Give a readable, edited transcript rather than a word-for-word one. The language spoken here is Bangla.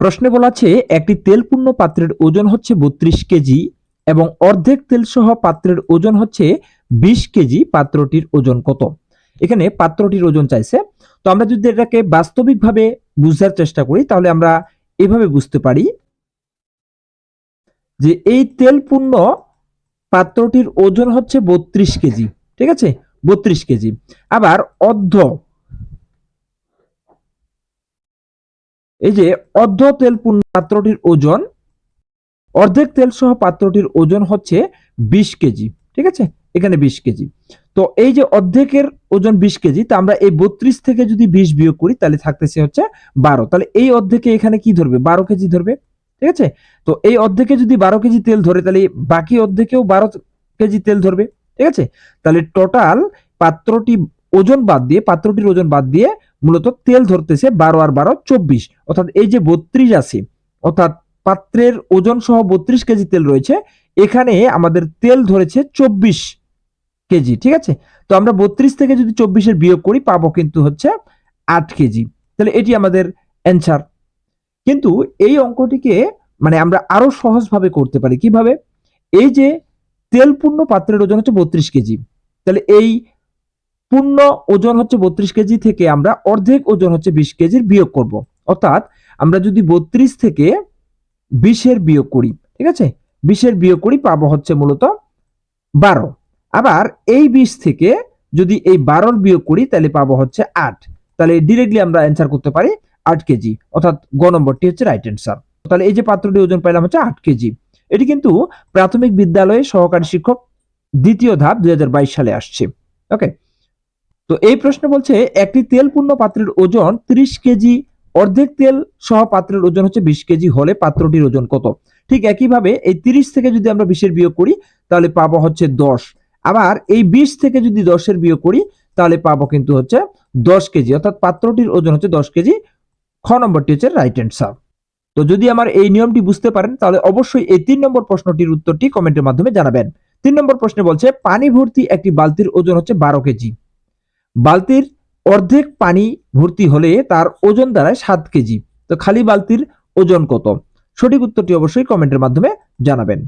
প্রশ্নে বলা আছে একটি তেলপূর্ণ পাত্রের ওজন হচ্ছে 32 কেজি এবং অর্ধেক তেল সহ পাত্রের ওজন হচ্ছে 20 কেজি। পাত্রটির ওজন কত? এখানে পাত্রটির ওজন চাইছে। তো আমরা যদি এটাকে বাস্তবিকভাবে বুঝার চেষ্টা করি তাহলে আমরা এভাবে বুঝতে পারি যে এই তেলপূর্ণ পাত্রটির ওজন হচ্ছে 32 কেজি। ঠিক আছে, 32 কেজি। আবার এই যে অর্ধ তেলপূর্ণ পাত্রটির ওজন, অর্ধেক তেল সহ পাত্রটির ওজন হচ্ছে 20 কেজি। ঠিক আছে, এখানে 20 কেজি। তো এই যে অর্ধেকের ওজন 20 কেজি, তা আমরা এই 32 থেকে যদি 20 বিয়োগ করি তাহলে থাকতেছে হচ্ছে 12। তাহলে এই অর্ধেকে এখানে কি ধরবে? 12 কেজি ধরবে। ঠিক আছে, তো এই অর্ধেকে যদি 12 কেজি তেল ধরে তাহলে বাকি অর্ধেকেও 12 কেজি তেল ধরবে। ঠিক আছে, তাহলে টোটাল পাত্রটির ওজন বাদ দিয়ে মূলত তেল ধরতেছে 12 আর 12 24। অর্থাৎ এই যে 32 আছে, অর্থাৎ পাত্রের ওজন সহ 32 কেজি তেল রয়েছে, এখানে আমাদের তেল ধরেছে 24 কেজি। ঠিক আছে, তো আমরা 32 থেকে যদি 24 এর বিয়োগ করি পাবো কিন্তু হচ্ছে 8 কেজি। তাহলে এটি আমাদের অ্যান্সার। কিন্তু এই অঙ্কটিকে মানে আমরা আরো সহজভাবে করতে পারি। কিভাবে? এই যে তেলপূর্ণ পাত্রের ওজন হচ্ছে 32 কেজি, তাহলে এই পূর্ণ ওজন হচ্ছে 32 কেজি থেকে আমরা অর্ধেক ওজন হচ্ছে 20 কেজির বিয়োগ করব। অর্থাৎ আমরা যদি 32 থেকে 20 এর বিয়োগ করি, ঠিক আছে, 20 এর বিয়োগ করি পাবো হচ্ছে মূলত 12। আবার এই 20 থেকে যদি এই 12 বিয়োগ করি তাহলে পাবো হচ্ছে 8। তাহলে ডিরেক্টলি আমরা অ্যান্সার করতে পারি 8 কেজি। অর্থাৎ গ নম্বরটি হচ্ছে রাইট অ্যান্সার। তাহলে এই যে পাত্রটি ওজন পেলাম হচ্ছে 8 কেজি। এটি কিন্তু প্রাথমিক বিদ্যালয়ে সহকারী শিক্ষক দ্বিতীয় ধাপ 2022 সালে আসছে। ওকে, তো এই প্রশ্ন বলছে একটি তেলপূর্ণ পাত্রের ওজন 30 কেজি, অর্ধেক তেল সহ পাত্রের ওজন হচ্ছে 20 কেজি হলে পাত্রটির ওজন কত? ঠিক একইভাবে এই 30 থেকে যদি আমরা 20 এর বিয়োগ করি তাহলে পাবো হচ্ছে 10। আবার এই 20 থেকে যদি 10 এর বিয়োগ করি তাহলে পাবো কিন্তু হচ্ছে 10 কেজি। অর্থাৎ পাত্রটির ওজন হচ্ছে 10 কেজি। খ নম্বরটি হচ্ছে রাইট অ্যান্সার। তো যদি আমার এই নিয়মটি বুঝতে পারেন তাহলে অবশ্যই এই 3 নম্বর প্রশ্নটির উত্তরটি কমেন্টের মাধ্যমে জানাবেন। 3 নম্বর প্রশ্নে বলছে পানি ভর্তি একটি বালতির ওজন হচ্ছে 12 কেজি। বালতির অর্ধেক পানি ভর্তি হলে তার ওজন দাঁড়ায় 7 কেজি। তো খালি বালতির ওজন কত? সঠিক উত্তরটি অবশ্যই কমেন্টের মাধ্যমে জানাবেন।